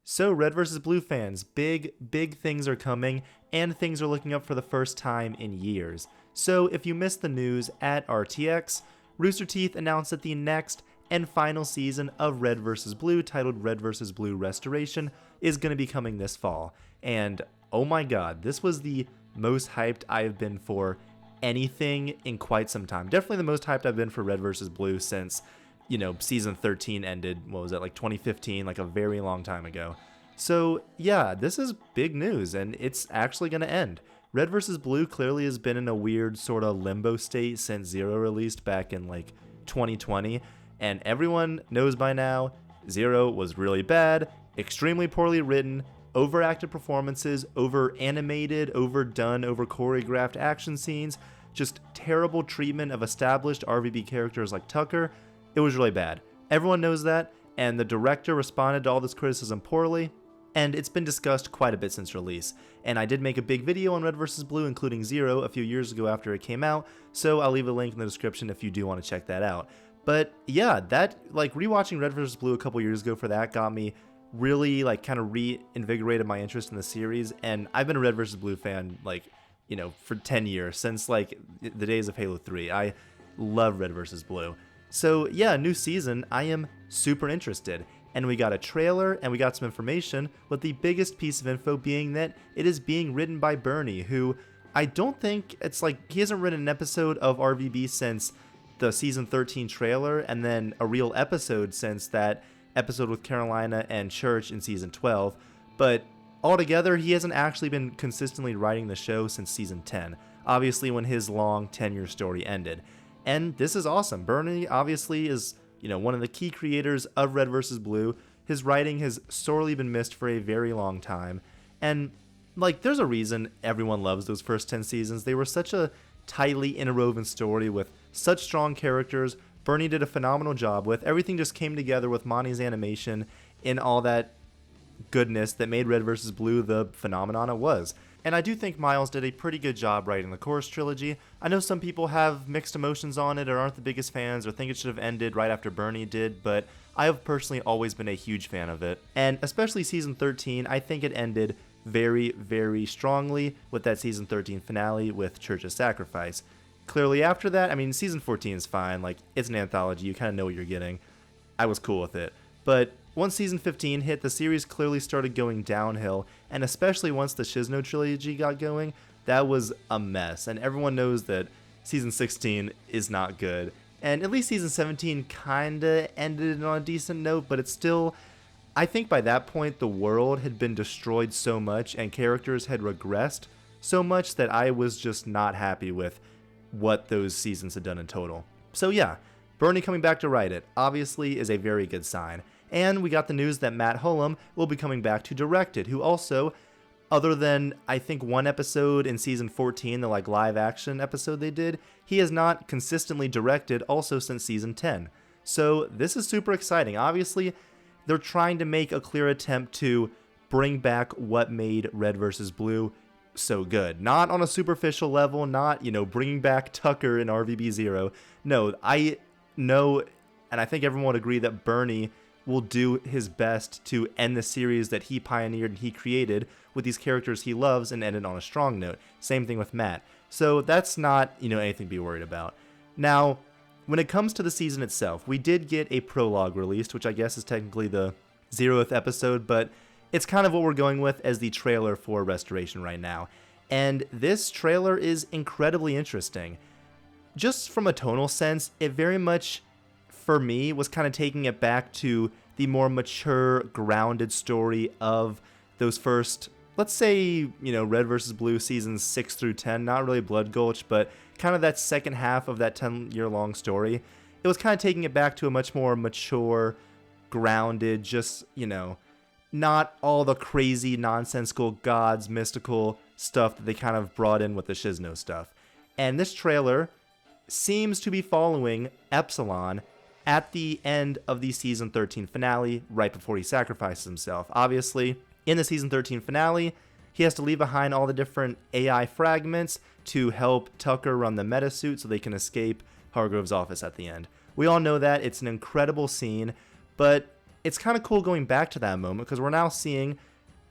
So, Red vs. Blue fans, big things are coming, and things are looking up for the first time in years. So, if you missed the news at RTX, Rooster Teeth announced that the next and final season of Red vs. Blue, titled Red vs. Blue Restoration, is going to be coming this fall. And oh my god, this was the most hyped I have been for anything in quite some time. Definitely the most hyped I've been for Red vs. Blue since, season 13 ended, what was that, like 2015, like a very long time ago. So yeah, this is big news, and it's actually going to end. Red vs. Blue clearly has been in a weird sort of limbo state since Zero released back in like 2020, and everyone knows by now, Zero was really bad, extremely poorly written, overacted performances, over-animated, overdone, over-choreographed action scenes, just terrible treatment of established RVB characters like Tucker. It was really bad. Everyone knows that, and the director responded to all this criticism poorly, and it's been discussed quite a bit since release. And I did make a big video on Red vs. Blue, including Zero, a few years ago after it came out, so I'll leave a link in the description if you do want to check that out. But yeah, rewatching Red vs. Blue a couple years ago for that got me really kind of reinvigorated my interest in the series, and I've been a Red vs. Blue fan for 10 years, since the days of Halo 3. I love Red vs. Blue. So yeah, new season, I am super interested. And we got a trailer and we got some information, with the biggest piece of info being that it is being written by Bernie, who I don't think he hasn't written an episode of RVB since the season 13 trailer, and then a real episode since that episode with Carolina and Church in season 12. But altogether, he hasn't actually been consistently writing the show since season 10, obviously when his long 10-year story ended. And this is awesome. Bernie obviously is, one of the key creators of Red vs. Blue. His writing has sorely been missed for a very long time. And, there's a reason everyone loves those first 10 seasons. They were such a tightly interwoven story with such strong characters. Bernie did a phenomenal job with. Everything just came together with Monty's animation and all that goodness that made Red vs. Blue the phenomenon it was. And I do think Miles did a pretty good job writing the Chorus trilogy. I know some people have mixed emotions on it or aren't the biggest fans or think it should have ended right after Bernie did, but I have personally always been a huge fan of it. And especially season 13, I think it ended very, very strongly with that season 13 finale with Church's Sacrifice. Clearly after that, season 14 is fine, it's an anthology, you kind of know what you're getting. I was cool with it. But once season 15 hit, the series clearly started going downhill, and especially once the Shizno trilogy got going, that was a mess, and everyone knows that season 16 is not good. And at least season 17 kinda ended on a decent note, but it's still, I think by that point the world had been destroyed so much and characters had regressed so much that I was just not happy with what those seasons had done in total. So yeah, Bernie coming back to write it obviously is a very good sign. And we got the news that Matt Hullum will be coming back to direct it, who also, other than I think one episode in season 14, the live action episode they did, he has not consistently directed also since season 10. So this is super exciting. Obviously, they're trying to make a clear attempt to bring back what made Red vs. Blue so good. Not on a superficial level, not, bringing back Tucker in RVB 0. No, I know, and I think everyone would agree that Bernie will do his best to end the series that he pioneered and he created with these characters he loves and end it on a strong note. Same thing with Matt. So that's not, anything to be worried about. Now, when it comes to the season itself, we did get a prologue released, which I guess is technically the 0th episode, but it's kind of what we're going with as the trailer for Restoration right now. And this trailer is incredibly interesting. Just from a tonal sense, it very much, for me, was kind of taking it back to the more mature, grounded story of those first, let's say, Red vs. Blue seasons 6 through 10, not really Blood Gulch, but kind of that second half of that 10-year-long story. It was kind of taking it back to a much more mature, grounded, just, not all the crazy, nonsensical gods, mystical stuff that they kind of brought in with the Shizno stuff. And this trailer seems to be following Epsilon at the end of the season 13 finale, right before he sacrifices himself. Obviously, in the season 13 finale, he has to leave behind all the different AI fragments to help Tucker run the meta suit so they can escape Hargrove's office at the end. We all know that. It's an incredible scene, but it's kind of cool going back to that moment because we're now seeing,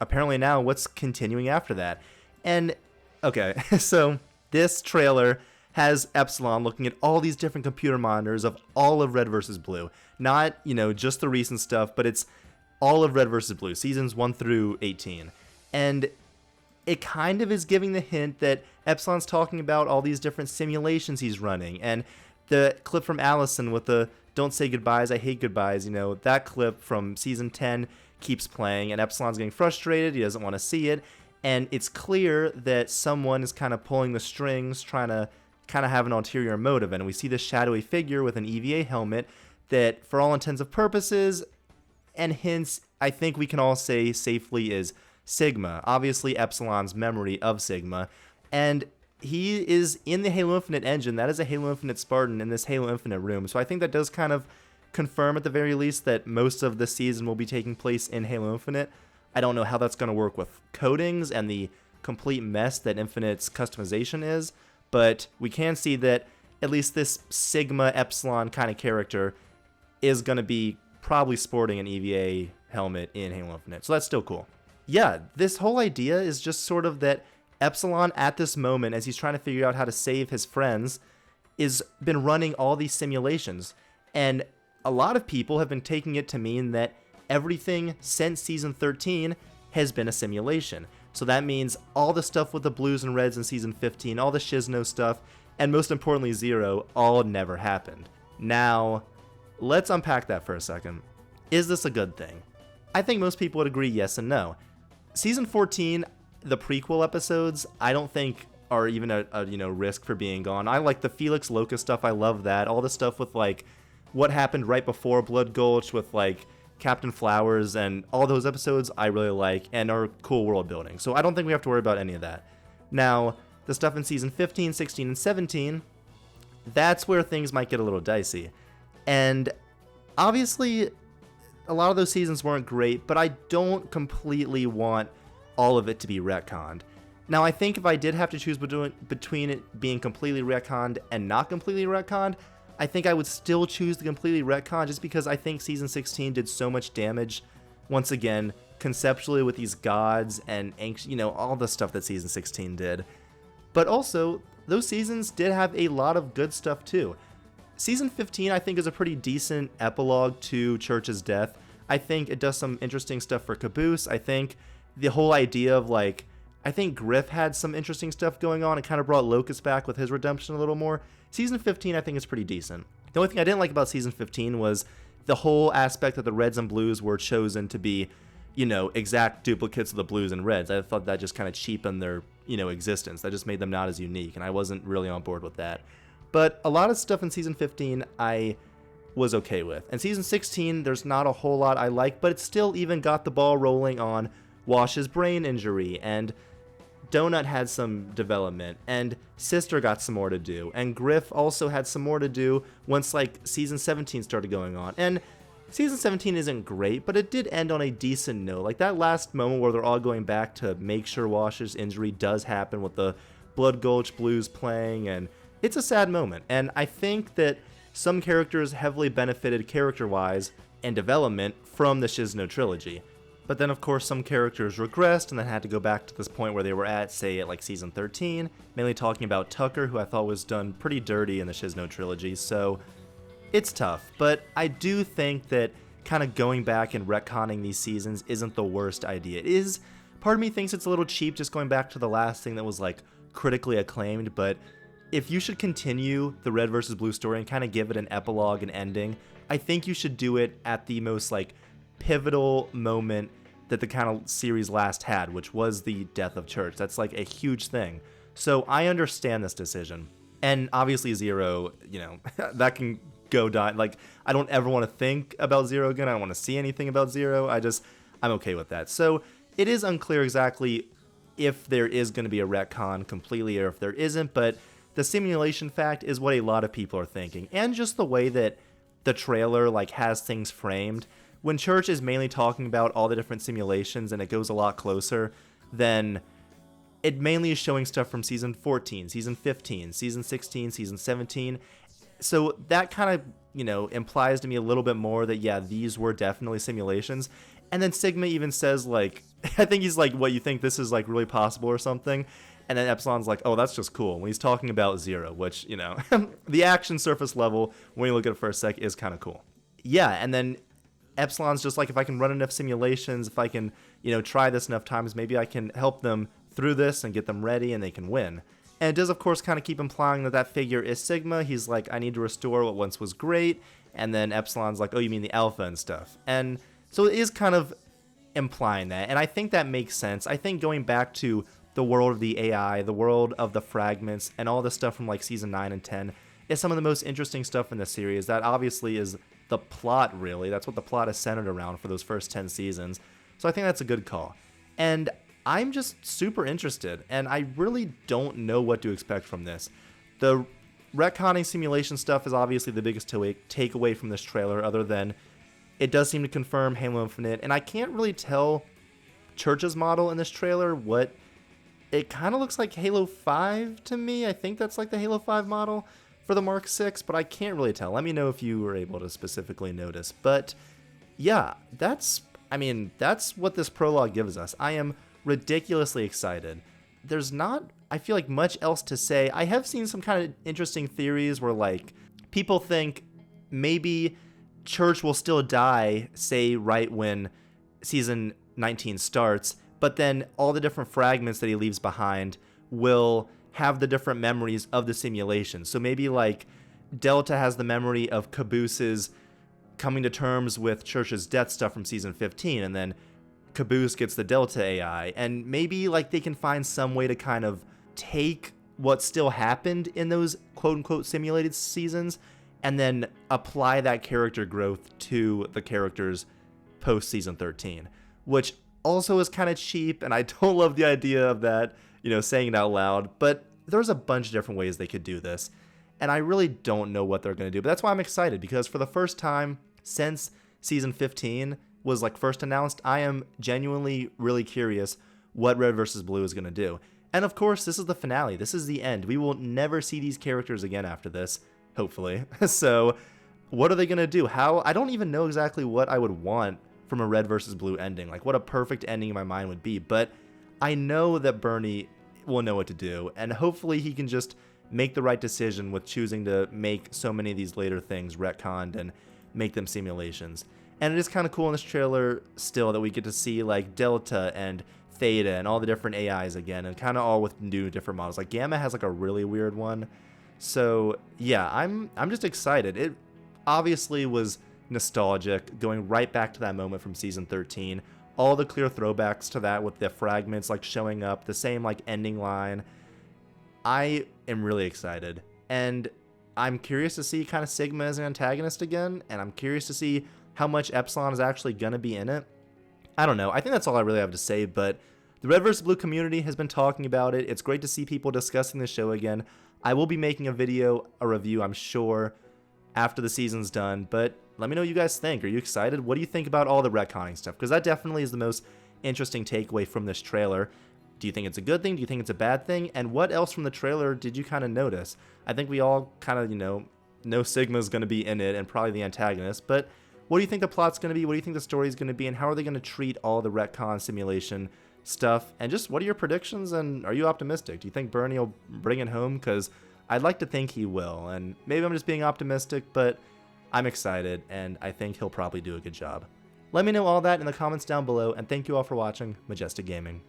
apparently now, what's continuing after that. And, okay, so this trailer has Epsilon looking at all these different computer monitors of all of Red vs. Blue. Not, just the recent stuff, but it's all of Red vs. Blue, seasons 1 through 18. And it kind of is giving the hint that Epsilon's talking about all these different simulations he's running. And the clip from Allison with the "Don't say goodbyes, I hate goodbyes," that clip from season 10 keeps playing, and Epsilon's getting frustrated, he doesn't want to see it, and it's clear that someone is kind of pulling the strings, trying to kind of have an ulterior motive, and we see this shadowy figure with an EVA helmet that, for all intents and purposes, and hints, I think we can all say safely is Sigma, obviously Epsilon's memory of Sigma, and he is in the Halo Infinite engine. That is a Halo Infinite Spartan in this Halo Infinite room, so I think that does kind of confirm at the very least that most of the season will be taking place in Halo Infinite. I don't know how that's going to work with coatings and the complete mess that Infinite's customization is, but we can see that at least this Sigma Epsilon kind of character is going to be probably sporting an EVA helmet in Halo Infinite, so that's still cool. Yeah, this whole idea is just sort of that Epsilon at this moment, as he's trying to figure out how to save his friends, is been running all these simulations, and a lot of people have been taking it to mean that everything since season 13 has been a simulation. So that means all the stuff with the blues and reds in season 15, all the Shizno stuff, and most importantly Zero, all never happened. Now, let's unpack that for a second. Is this a good thing? I think most people would agree yes and no. Season 14, the prequel episodes, I don't think are even a risk for being gone. I like the Felix Locust stuff, I love that. All the stuff with like what happened right before Blood Gulch with like Captain Flowers and all those episodes I really like and are cool world building. So I don't think we have to worry about any of that. Now, the stuff in season 15, 16, and 17, that's where things might get a little dicey. And obviously, a lot of those seasons weren't great, but I don't completely want all of it to be retconned. Now, I think if I did have to choose between it being completely retconned and not completely retconned, I think I would still choose the completely retcon just because I think season 16 did so much damage, once again, conceptually with these gods and all the stuff that season 16 did. But also, those seasons did have a lot of good stuff too. Season 15 I think is a pretty decent epilogue to Church's death. I think it does some interesting stuff for Caboose. I think the whole idea of I think Griff had some interesting stuff going on. It kind of brought Locust back with his redemption a little more. Season 15 I think is pretty decent. The only thing I didn't like about season 15 was the whole aspect that the Reds and Blues were chosen to be, exact duplicates of the Blues and Reds. I thought that just kind of cheapened their, existence. That just made them not as unique, and I wasn't really on board with that. But a lot of stuff in season 15 I was okay with. And season 16, there's not a whole lot I like, but it still even got the ball rolling on Wash's brain injury, and Donut had some development, and Sister got some more to do, and Griff also had some more to do once season 17 started going on. And season 17 isn't great, but it did end on a decent note. That last moment where they're all going back to make sure Wash's injury does happen with the Blood Gulch Blues playing, and it's a sad moment. And I think that some characters heavily benefited character-wise and development from the Shizno trilogy. But then, of course, some characters regressed and then had to go back to this point where they were at, say, at season 13, mainly talking about Tucker, who I thought was done pretty dirty in the Shizno trilogy, so it's tough. But I do think that kind of going back and retconning these seasons isn't the worst idea. It is, part of me thinks it's a little cheap just going back to the last thing that was, critically acclaimed, but if you should continue the Red vs. Blue story and kind of give it an epilogue and ending, I think you should do it at the most, pivotal moment that the kind of series last had, which was the death of Church. That's a huge thing. So I understand this decision. And obviously Zero, that can go down. I don't ever want to think about Zero again. I don't want to see anything about Zero. I'm okay with that. So it is unclear exactly if there is going to be a retcon completely or if there isn't, but the simulation fact is what a lot of people are thinking. And just the way that the trailer has things framed. When Church is mainly talking about all the different simulations and it goes a lot closer, then it mainly is showing stuff from season 14, season 15, season 16, season 17. So that kind of, implies to me a little bit more that, yeah, these were definitely simulations. And then Sigma even says, like, I think he's like, what, you think this is, like, really possible or something? And then Epsilon's like, oh, that's just cool. When he's talking about Zero, which, the action surface level, when you look at it for a sec, is kind of cool. Yeah, and then Epsilon's just like, if I can run enough simulations, if I can, try this enough times, maybe I can help them through this and get them ready and they can win. And it does, of course, kind of keep implying that that figure is Sigma. He's like, I need to restore what once was great. And then Epsilon's like, oh, you mean the Alpha and stuff. And so it is kind of implying that. And I think that makes sense. I think going back to the world of the AI, the world of the fragments, and all the stuff from like season 9 and 10 is some of the most interesting stuff in the series. That obviously is the plot, really. That's what the plot is centered around for those first 10 seasons. So I think that's a good call. And I'm just super interested, and I really don't know what to expect from this. The retconning simulation stuff is obviously the biggest takeaway from this trailer, other than it does seem to confirm Halo Infinite, and I can't really tell Church's model in this trailer what... It kind of looks like Halo 5 to me. I think that's like the Halo 5 model for the Mark 6, but I can't really tell. Let me know if you were able to specifically notice. But yeah, that's what this prologue gives us. I am ridiculously excited. There's not, I feel like, much else to say. I have seen some kind of interesting theories where, like, people think maybe Church will still die, say, right when season 19 starts, but then all the different fragments that he leaves behind will have the different memories of the simulation. So maybe, like, Delta has the memory of Caboose's coming to terms with Church's death stuff from season 15, and then Caboose gets the Delta AI, and maybe, like, they can find some way to kind of take what still happened in those quote-unquote simulated seasons and then apply that character growth to the characters post-season 13, which also is kind of cheap, and I don't love the idea of that, saying it out loud, but there's a bunch of different ways they could do this, and I really don't know what they're going to do, but that's why I'm excited, because for the first time since season 15 was, like, first announced, I am genuinely really curious what Red vs. Blue is going to do. And of course, this is the finale. This is the end. We will never see these characters again after this, hopefully. So what are they going to do? I don't even know exactly what I would want from a Red vs. Blue ending, like what a perfect ending in my mind would be, but I know that Bernie will know what to do, and hopefully he can just make the right decision with choosing to make so many of these later things retconned and make them simulations. And it is kind of cool in this trailer still that we get to see, like, Delta and Theta and all the different AIs again, and kind of all with new different models. Like, Gamma has, like, a really weird one. So yeah, I'm just excited. It obviously was nostalgic, going right back to that moment from season 13. All the clear throwbacks to that with the fragments, like, showing up, the same, like, ending line. I am really excited, and I'm curious to see kind of Sigma as an antagonist again, and I'm curious to see how much Epsilon is actually going to be in it. I don't know. I think that's all I really have to say, but the Red vs. Blue community has been talking about it. It's great to see people discussing the show again. I will be making a review, I'm sure, after the season's done, but let me know what you guys think. Are you excited? What do you think about all the retconning stuff? Because that definitely is the most interesting takeaway from this trailer. Do you think it's a good thing? Do you think it's a bad thing? And what else from the trailer did you kind of notice? I think we all kind of, know Sigma's going to be in it and probably the antagonist, but what do you think the plot's going to be? What do you think the story's going to be? And how are they going to treat all the retcon simulation stuff? And just what are your predictions? And are you optimistic? Do you think Bernie will bring it home? Because I'd like to think he will. And maybe I'm just being optimistic, but I'm excited, and I think he'll probably do a good job. Let me know all that in the comments down below, and thank you all for watching Majestic Gaming.